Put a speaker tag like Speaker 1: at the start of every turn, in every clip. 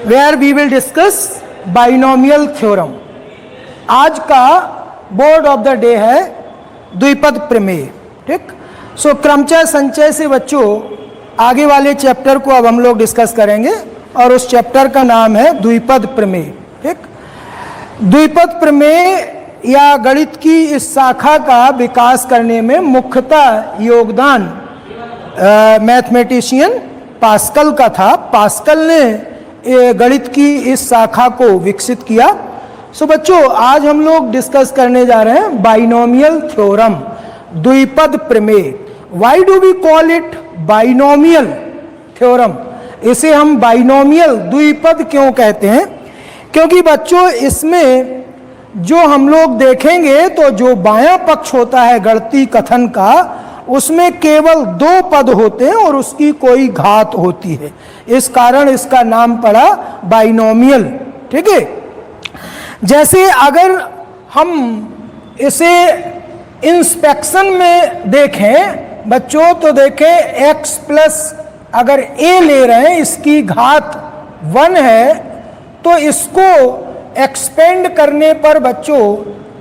Speaker 1: where we will discuss binomial theorem. आज का board of the day है द्विपद प्रमेय. ठीक. सो क्रमचय संचय से बच्चों आगे वाले चैप्टर को अब हम लोग डिस्कस करेंगे और उस चैप्टर का नाम है द्विपद प्रमेय. ठीक. द्विपद प्रमेय या गणित की इस शाखा का विकास करने में मुख्यतः योगदान मैथमेटिशियन पास्कल का था. पास्कल ने गणित की इस शाखा को विकसित किया. सो बच्चों आज हम लोग डिस्कस करने जा रहे हैं बाइनोमियल थ्योरम, द्विपद प्रमेय. Why do we call it binomial theorem? इसे हम बाइनोमियल द्विपद क्यों कहते हैं? क्योंकि बच्चों इसमें जो हम लोग देखेंगे तो जो बायां पक्ष होता है गणितीय कथन का, उसमें केवल दो पद होते हैं और उसकी कोई घात होती है. इस कारण इसका नाम पड़ा बाइनोमियल. ठीक है. जैसे अगर हम इसे इंस्पेक्शन में देखें बच्चों तो देखें x प्लस अगर a ले रहे हैं इसकी घात 1 है तो इसको एक्सपेंड करने पर बच्चों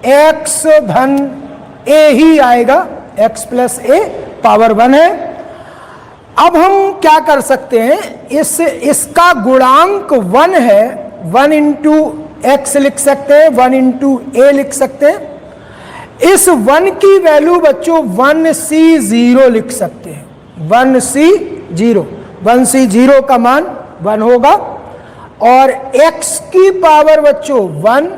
Speaker 1: x धन a ही आएगा. x प्लस a पावर 1 है. अब हम क्या कर सकते हैं, इसका गुणांक 1 है. 1 इंटू एक्स लिख सकते हैं, 1 इंटू a लिख सकते हैं. इस 1 की वैल्यू बच्चों 1c0 लिख सकते हैं. 1c0 1c0 का मान 1 होगा और x की पावर बच्चों 1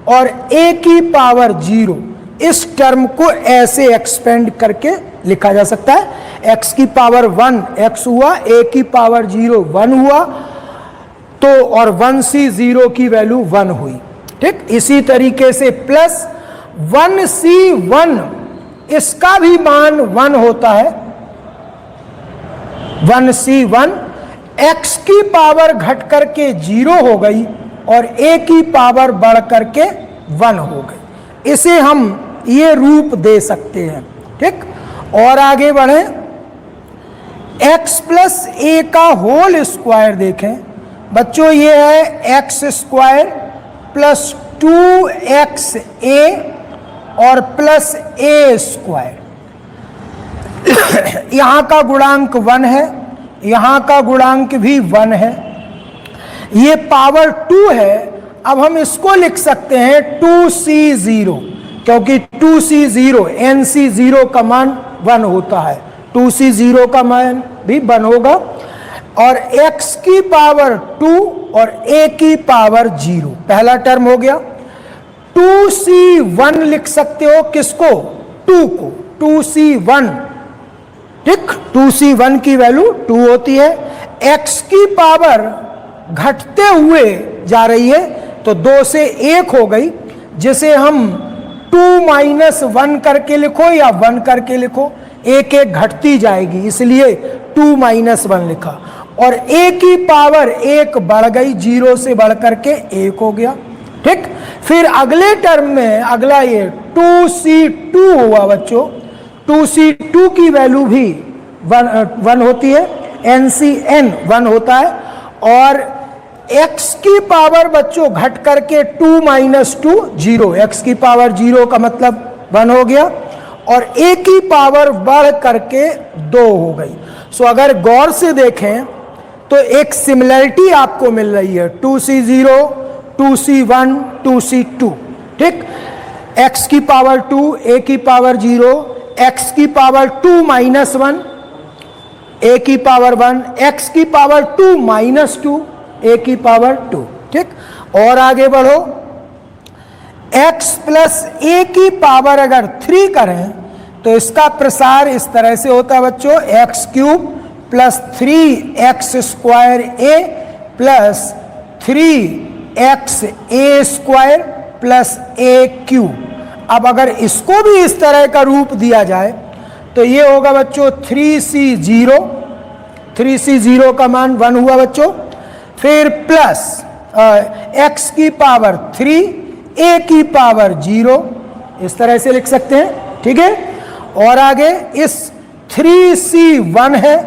Speaker 1: और a की पावर 0. इस टर्म को ऐसे एक्सपेंड करके लिखा जा सकता है. x की पावर 1 x हुआ, a की पावर 0 1 हुआ तो और 1c0 की वैल्यू 1 हुई. ठीक. इसी तरीके से प्लस 1c1 इसका भी मान 1 होता है. 1c1 x की पावर घट करके 0 हो गई और a की पावर बढ़ करके 1 हो गई. इसे हम ये रूप दे सकते हैं. ठीक. और आगे बढ़े. x प्लस a का होल स्क्वायर देखें बच्चों, ये है x स्क्वायर प्लस 2xa और प्लस a स्क्वायर. यहां का गुणांक 1 है, यहां का गुणांक भी 1 है, ये पावर 2 है. अब हम इसको लिख सकते हैं 2c0 क्योंकि 2c0 nc0 का मान 1 होता है. 2c0 का मान भी 1 होगा और x की पावर 2 और a की पावर 0. पहला टर्म हो गया. 2c1 लिख सकते हो किसको? 2 को. 2c1. ठीक. 2c1 की वैल्यू 2 होती है. x की पावर घटते हुए जा रही है तो 2 से 1 हो गई, जिसे हम 2 माइनस 1 करके लिखो या 1 करके लिखो, एक एक घटती जाएगी इसलिए 2 माइनस 1 लिखा. और a की पावर 1 बढ़ गई, 0 से बढ़ करके 1 हो गया. ठीक. फिर अगले टर्म में अगला ये 2c2 हुआ बच्चों. 2c2 की वैल्यू भी 1 होती है. ncn 1 होता है और x की पावर बच्चों घट करके 2 माइनस 2 0. x की पावर 0 का मतलब 1 हो गया और a की पावर बढ़ करके 2 हो गई. सो अगर गौर से देखें तो एक सिमिलरिटी आपको मिल रही है. 2c0 2c1 2c2. ठीक. x की पावर 2 a की पावर 0, x की पावर 2 माइनस 1 a की पावर 1, x की पावर 2 माइनस 2 a की पावर 2. ठीक. और आगे बढ़ो. x प्लस a की पावर अगर 3 करें तो इसका प्रसार इस तरह से होता है बच्चों. x cube plus 3x square a plus 3x a square plus a cube. अब अगर इसको भी इस तरह का रूप दिया जाए तो ये होगा बच्चों 3c0. 3c0 का मान 1 हुआ बच्चों. फिर प्लस x की पावर 3 a की पावर 0, इस तरह से लिख सकते हैं. ठीक है. और आगे इस 3c1 है,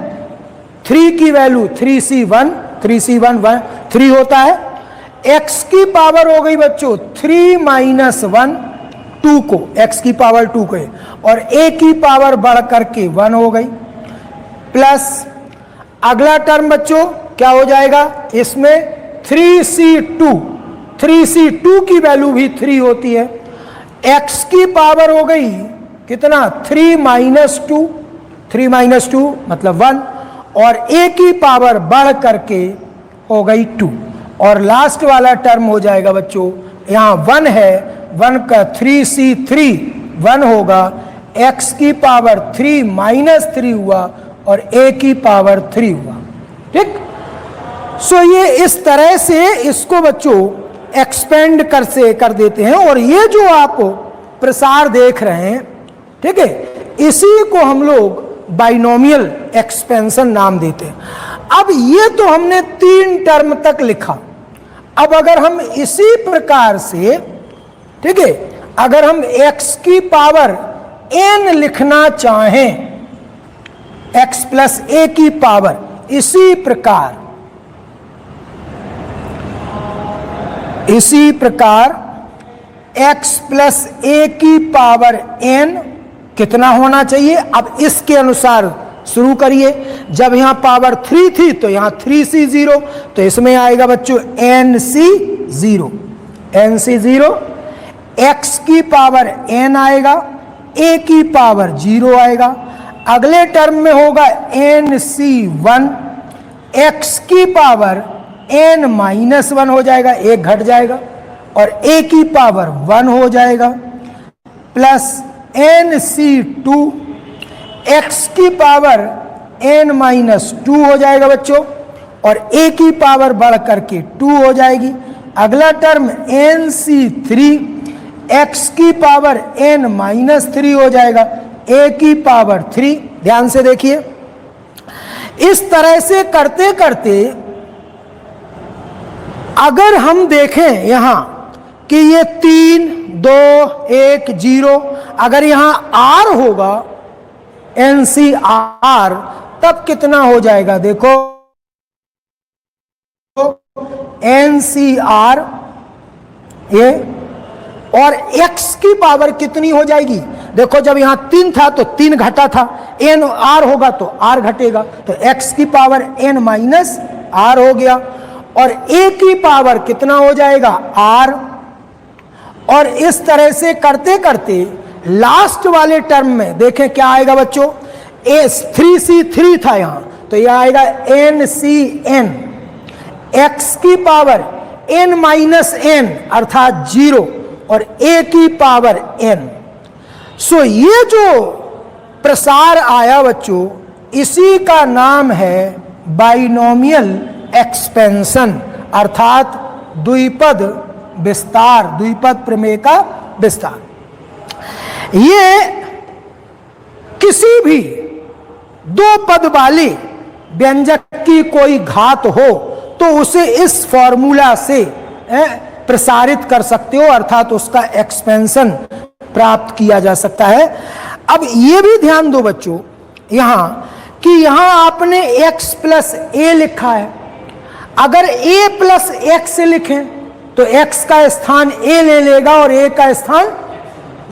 Speaker 1: 3 की वैल्यू 3c1 3c1 1 3 होता है। x की पावर हो गई बच्चों 3 माइनस 1 2 को, x की पावर 2 को, और a की पावर बढ़ करके 1 हो गई, प्लस अगला टर्म बच्चों क्या हो जाएगा, इसमें 3c2 की वैल्यू भी 3 होती है। x की पावर हो गई कितना 3 माइनस 2 मतलब 1, और a की पावर बढ़ करके हो गई 2, और लास्ट वाला टर्म हो जाएगा बच्चों, यहाँ 1 है, 1 का 3c3 1 होगा, x की पावर 3 माइनस 3 हुआ और a की पावर 3 हुआ। ठीक, सो ये इस तरह से इसको बच्चों एक्सपेंड कर देते हैं, और ये जो आप प्रसार देख रहे हैं, ठीक है, इसी को हम लोग बाइनोमियल एक्सपेंशन नाम देते हैं। अब ये तो हमने 3 टर्म तक लिखा। अब अगर हम इसी प्रकार से, ठीक है, अगर हम x की पावर n लिखना चाहें, x प्लस a की पावर, इसी प्रकार x प्लस a की पावर n कितना होना चाहिए। अब इसके अनुसार शुरू करिए। जब यहां पावर 3 थी तो यहां 3c0, तो इसमें आएगा बच्चों nc0, x की पावर n आएगा, a की पावर 0 आएगा। अगले टर्म में होगा nc1, x की पावर n माइनस 1 हो जाएगा, 1 घट जाएगा, और a की पावर 1 हो जाएगा, प्लस nc2, x की पावर n माइनस 2 हो जाएगा बच्चों, और a की पावर बढ़ करके 2 हो जाएगी। अगला टर्म nc3, x की पावर n माइनस 3 हो जाएगा, a की पावर 3। ध्यान से देखिए, इस तरह से करते करते अगर हम देखें यहां कि ये 3 2 1 0, अगर यहां r होगा NCR, तब कितना हो जाएगा, देखो NCR ये, और x की पावर कितनी हो जाएगी, देखो जब यहां 3 था तो 3 घटा था, NR होगा तो R घटेगा, तो x की पावर n माइनस R हो गया, और a की पावर कितना हो जाएगा R, और इस तरह से करते करते लास्ट वाले टर्म में देखें क्या आएगा बच्चों, 3c3 था यहां, तो यह आएगा NCN, x की पावर n माइनस n अर्थात 0, और a की पावर n। सो ये जो प्रसार आया बच्चों, इसी का नाम है बाइनोमियल एक्सपेंशन, अर्थात द्विपद विस्तार, द्विपद प्रमेय का विस्तार। ये किसी भी 2 पद वाले व्यंजक की कोई घात हो तो उसे इस फॉर्मूला से प्रसारित कर सकते हो, अर्थात उसका एक्सपेंशन प्राप्त किया जा सकता है। अब ये भी ध्यान दो बच्चों यहां कि यहां आपने x प्लस a लिखा है, अगर a प्लस x लिखें तो x का स्थान a ले लेगा और a का स्थान,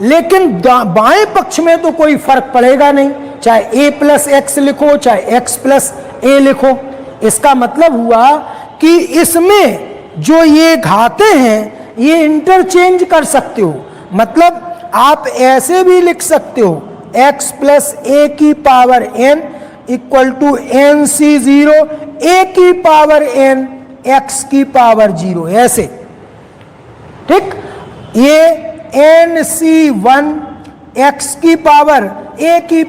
Speaker 1: लेकिन बाएं पक्ष में तो कोई फर्क पड़ेगा नहीं, चाहे a प्लस x लिखो चाहे x प्लस a लिखो। इसका मतलब हुआ कि इसमें जो ये घाते हैं ये इंटरचेंज कर सकते हो, मतलब आप ऐसे भी लिख सकते हो x प्लस a की power n equal to nc0 a की पावर n x की पावर 0, ऐसे। ठीक, ये nc1 x की पावर a की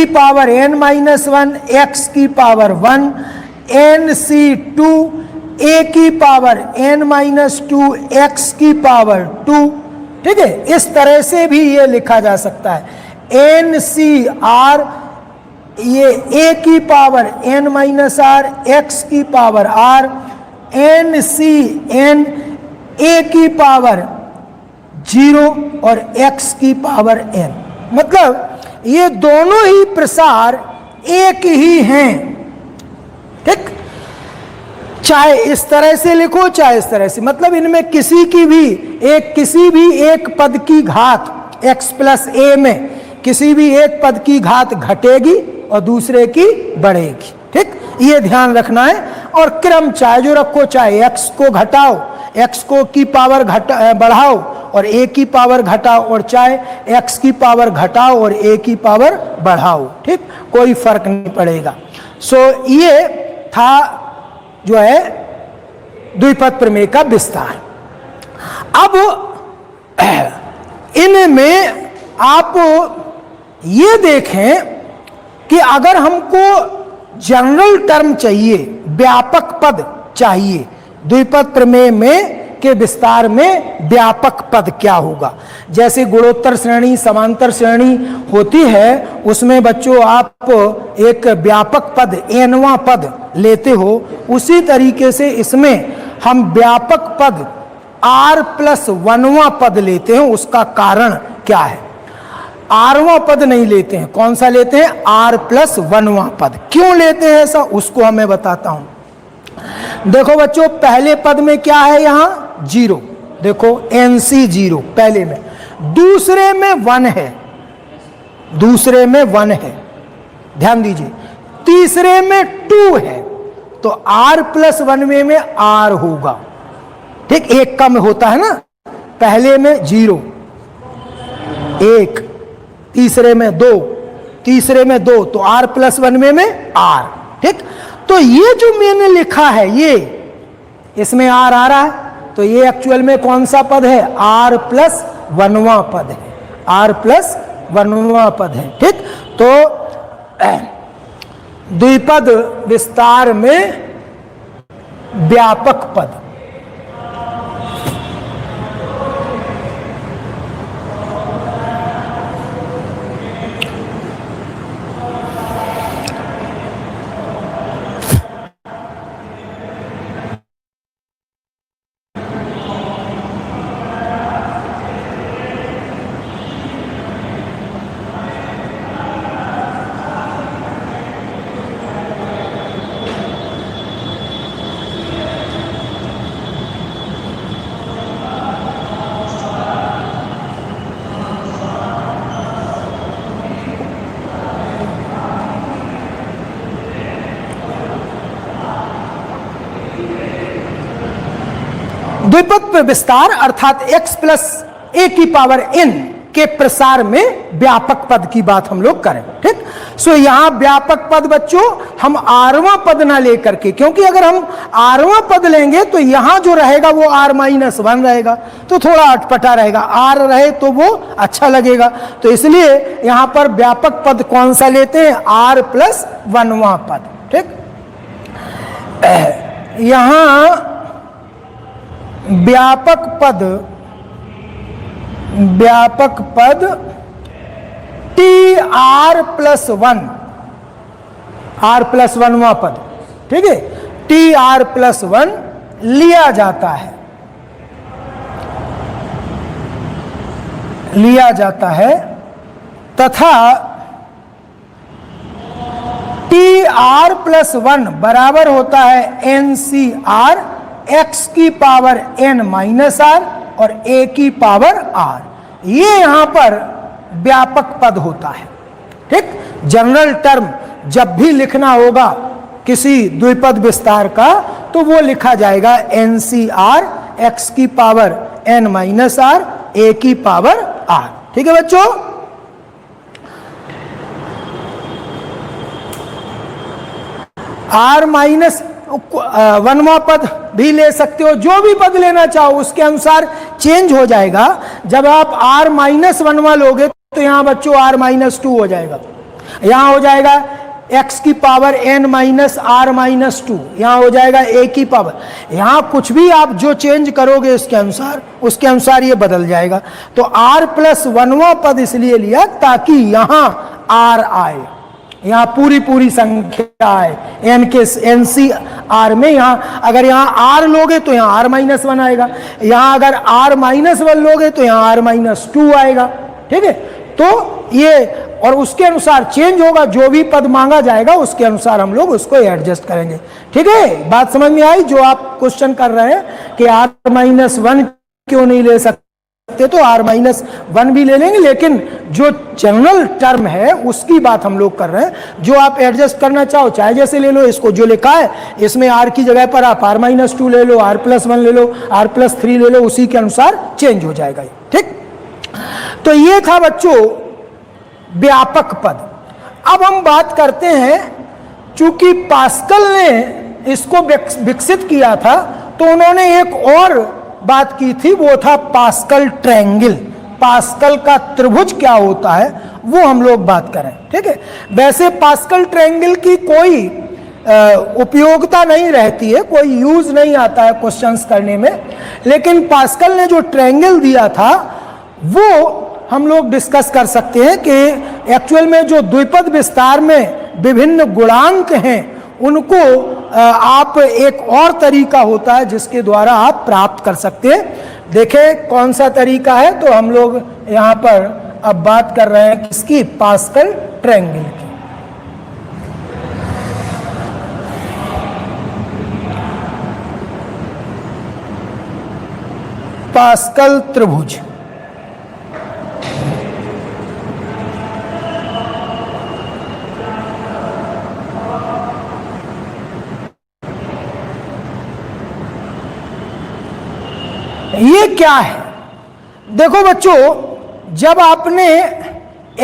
Speaker 1: पावर n माइनस 1 x की पावर 1, nc2 a की पावर n माइनस 2 x की पावर 2। ठीक है, इस तरह से भी ये लिखा जा सकता है ncr, ये a की power n minus r x की पावर r, ncn a की पावर 0 और x की पावर n। मतलब ये दोनों ही प्रसार एक ही हैं। ठीक, चाहे इस तरह से लिखो चाहे इस तरह से, मतलब इनमें किसी भी एक पद की घात x प्लस a में किसी भी एक पद की घात घटेगी और दूसरे की बढ़ेगी। ठीक, ये ध्यान रखना है। और क्रम चाहे जो रखो, चाहे x को घटाओ, x को की पावर बढ़ाओ और a की पावर घटाओ, और चाहे x की पावर घटाओ और a की पावर बढ़ाओ। ठीक, कोई फर्क नहीं पड़ेगा। सो ये था जो है द्विपद प्रमेय का विस्तार। अब इनमें आप ये देखें कि अगर हमको जनरल टर्म चाहिए, व्यापक पद चाहिए, द्विपद प्रमेय में के विस्तार में व्यापक पद क्या होगा। जैसे गुणोत्तर श्रेणी, समांतर श्रेणी होती है, उसमें बच्चों आप एक व्यापक पद nवां पद लेते हो, उसी तरीके से इसमें हम व्यापक पद r प्लस 1वां पद लेते हैं। उसका कारण क्या है? rवां पद नहीं लेते हैं, कौन सा लेते हैं? r प्लस 1वां पद। क्यों लेते हैं ऐसा, उसको हमें बताता हूं। देखो बच्चों, पहले पद में क्या है? यहां 0, देखो NC 0 पहले में, दूसरे में 1 है, दूसरे में 1 है, ध्यान दीजिए, तीसरे में 2 है, तो r प्लस 1 में r होगा। ठीक, एक कम होता है ना, पहले में 0 1, तीसरे में 2, तीसरे में 2, तो r प्लस 1 में r। ठीक, तो ये जो मैंने लिखा है, ये इसमें r आ रहा है, तो ये एक्चुअल में कौन सा पद है? r प्लस 1वां पद है, r प्लस 1वां पद है। ठीक, तो द्विपद विस्तार में व्यापक पद, द्विपद विस्तार अर्थात x प्लस a की पावर n के प्रसार में व्यापक पद की बात हम लोग करें। ठीक, सो यहां व्यापक पद बच्चों हम rवां पद ना लेकर के, क्योंकि अगर हम rवां पद लेंगे तो यहां जो रहेगा वो r माइनस 1 रहेगा, तो थोड़ा अटपटा रहेगा, r रहे तो वो अच्छा लगेगा। तो इसलिए यहां पर व्यापक पद कौन सा लेते हैं? r प्लस 1वां पद। ठीक, यहां व्यापक पद TR प्लस 1, r प्लस 1वां पद, ठीक है, TR प्लस 1 लिया जाता है, तथा TR प्लस 1 बराबर होता है NCR, x की पावर n माइनस r और a की पावर r। ये यहां पर व्यापक पद होता है। ठीक, जनरल टर्म जब भी लिखना होगा किसी द्विपद विस्तार का, तो वो लिखा जाएगा NCR, x की power n minus r, a की पावर r। ठीक है बच्चों, r माइनस 1वां पद भी ले सकते हो, जो भी पद लेना चाहो उसके अनुसार चेंज हो जाएगा। जब आप r माइनस 1वां लोगे तो यहां बच्चों r माइनस 2 हो जाएगा, यहां हो जाएगा x की power n minus r minus 2, यहां हो जाएगा a की पावर, यहां कुछ भी आप जो चेंज करोगे उसके अनुसार ये बदल जाएगा। तो r प्लस 1वां पद इसलिए लिया ताकि यहां r आए, यहाँ पूरी संख्या है n के NCR में। यहाँ अगर यहाँ r लोगे तो यहाँ r माइनस 1 आएगा, यहाँ अगर r माइनस 1 लोगे तो यहाँ r माइनस 2 आएगा। ठीक है, तो ये और उसके अनुसार चेंज होगा, जो भी पद मांगा जाएगा उसके अनुसार हम लोग उसको एडजस्ट करेंगे। ठीक है, बात समझ में आई? जो आप क्वेश्चन कर रहे हैं कि r-1 क्यों नहीं ले सकते, तो r-1 भी ले लेंगे, लेकिन जो जनरल टर्म है उसकी बात हम लोग कर रहे हैं। जो आप एडजस्ट करना चाहो चाहे जैसे ले लो, इसको जो लिखा है इसमें r की जगह पर आप r-2 ले लो, r+1 ले लो, r+3 ले लो, उसी के अनुसार चेंज हो जाएगा। ठीक, तो ये था बच्चों व्यापक पद। अब हम बात करते हैं, चूंकि पास्कल ने इसको विकसित किया था तो उन्होंने एक और बात की थी, वो था पास्कल ट्रायंगल। पास्कल का त्रिभुज क्या होता है वो हम लोग बात करें। ठीक है, वैसे पास्कल ट्रायंगल की कोई उपयोगिता नहीं रहती है, कोई यूज नहीं आता है क्वेश्चंस करने में, लेकिन पास्कल ने जो ट्रायंगल दिया था वो हम लोग डिस्कस कर सकते हैं कि एक्चुअल में जो द्विपद विस्तार में विभिन्न गुणांक हैं उनको आप एक और तरीका होता है जिसके द्वारा आप प्राप्त कर सकते हैं। देखें कौन सा तरीका है, तो हम लोग यहाँ पर अब बात कर रहे हैं किसकी, पास्कल ट्रायंगल की। पास्कल त्रिभुज। ये क्या है? देखो बच्चों, जब आपने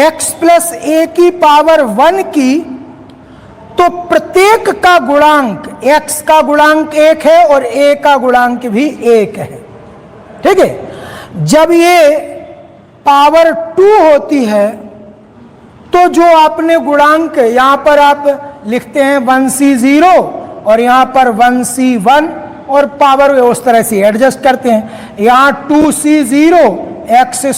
Speaker 1: x + a⁻1 की तो प्रत्येक का गुणांक, x का गुणांक 1 है और a का गुणांक भी 1 है। ठीक है, जब ये पावर 2 होती है तो जो आपने गुणांक यहां पर आप लिखते हैं 1c0 और यहां पर 1c1 और पावर उस तरह से एडजस्ट करते हैं। यहाँ 2c0 x²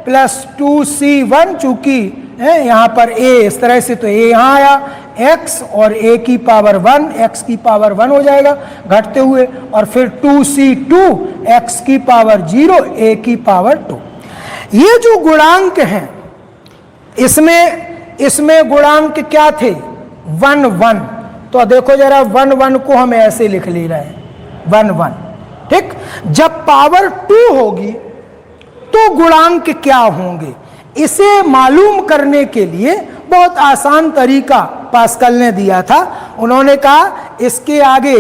Speaker 1: प्लस 2c1, चूंकि यहाँ पर a इस तरह से, तो a यहाँ आया x और a⁻1 x⁻1 हो जाएगा घटते हुए, और फिर 2c2 x⁻0 a⁻2। ये जो गुणांक हैं इसमें गुणांक क्या थे, 1 1। तो देखो जरा 1 1 को हम ऐसे लिख ले रहे हैं 1 1। ठीक, जब पावर 2 होगी तो गुणांक क्या होंगे, इसे मालूम करने के लिए बहुत आसान तरीका पास्कल ने दिया था। उन्होंने कहा इसके आगे,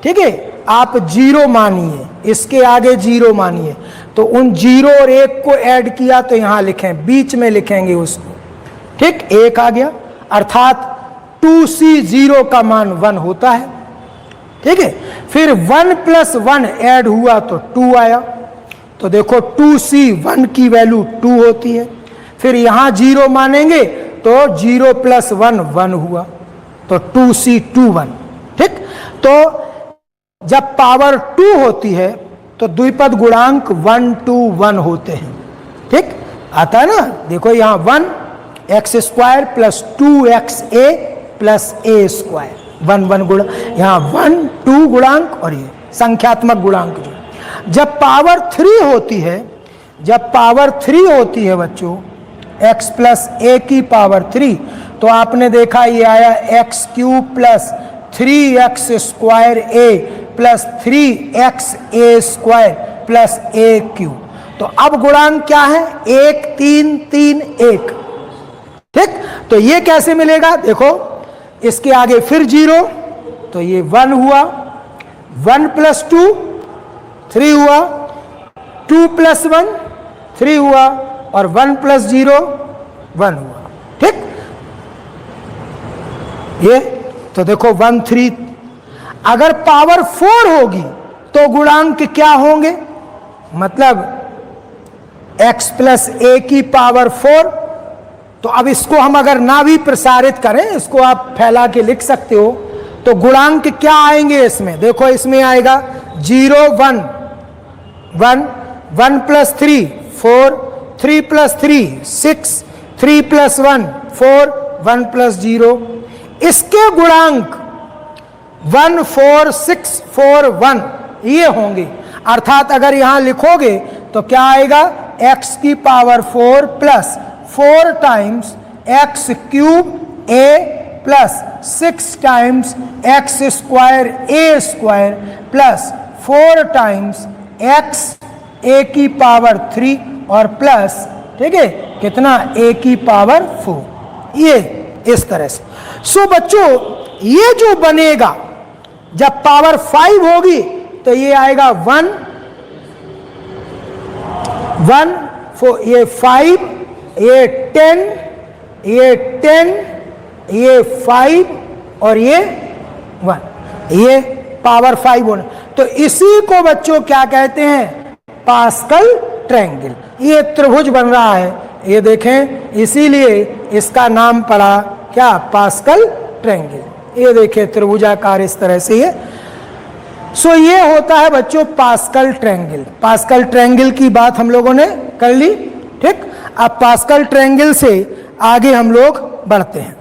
Speaker 1: ठीक है, आप 0 मानिए, इसके आगे 0 मानिए, तो उन 0 और 1 को ऐड किया तो यहां लिखें, बीच में लिखेंगे उसको। ठीक, 1 आ गया, अर्थात 2c0 का मान 1 होता है। ठीक है, फिर 1 + 1 ऐड हुआ तो 2 आया, तो देखो 2c1 की वैल्यू 2 होती है। फिर यहां 0 मानेंगे तो 0 + 1 1 हुआ, तो 2c2 1। ठीक, तो जब पावर 2 होती है तो द्विपद गुणांक 1 2 1 होते हैं। ठीक, आता है ना, देखो यहां 1 x² plus 2xa plus a², 1 1 गुण, यहाँ 1 2 गुणांक और ये संख्यात्मक गुणांक जो। जब पावर 3 होती है, जब पावर 3 होती है बच्चों, x + a⁻3, तो आपने देखा ये आया x³ plus 3x² plus 3xa² plus a³। तो अब गुणांक क्या है, 1 3 3 1। ठीक, तो ये कैसे मिलेगा, देखो इसके आगे फिर 0, तो ये 1 हुआ, 1 + 2 3 हुआ, 2 + 1 3 हुआ, और 1 + 0 1 हुआ। ठीक, ये तो देखो 1 3। अगर पावर 4 होगी तो गुणांक क्या होंगे, मतलब x + a⁻4। तो अब इसको हम अगर ना भी प्रसारित करें, इसको आप फैला के लिख सकते हो, तो गुणांक क्या आएंगे इसमें, देखो इसमें आएगा 0 1 1 1 + 3 4 3 + 3 6 3 + 1 4 1 + 0। इसके गुणांक 1 4 6 4 1 ये होंगे। अर्थात अगर यहां लिखोगे तो क्या आएगा, x⁻4 plus 4 times x cube a plus 6 times x square a square plus 4 times x a की पावर 3 और प्लस, ठीक है, कितना, ए की पावर 4, ये इस तरह से। सो बच्चों ये जो बनेगा जब पावर 5 होगी तो ये आएगा 1 1 4, ये 5, ये 10, ये 10, ये 5 और ये 1, ये पावर 5 होना। तो इसी को बच्चों क्या कहते हैं, पास्कल ट्रायंगल। ये त्रिभुज बन रहा है, ये देखें, इसीलिए इसका नाम पड़ा क्या, पास्कल ट्रायंगल। ये देखें त्रिभुजाकार इस तरह से ये। सो ये होता है बच्चों पास्कल ट्रायंगल। पास्कल ट्रायंगल की बात हम लोगों ने कर ली, ठीक। अब पास्कल ट्रायंगल से आगे हम लोग बढ़ते हैं।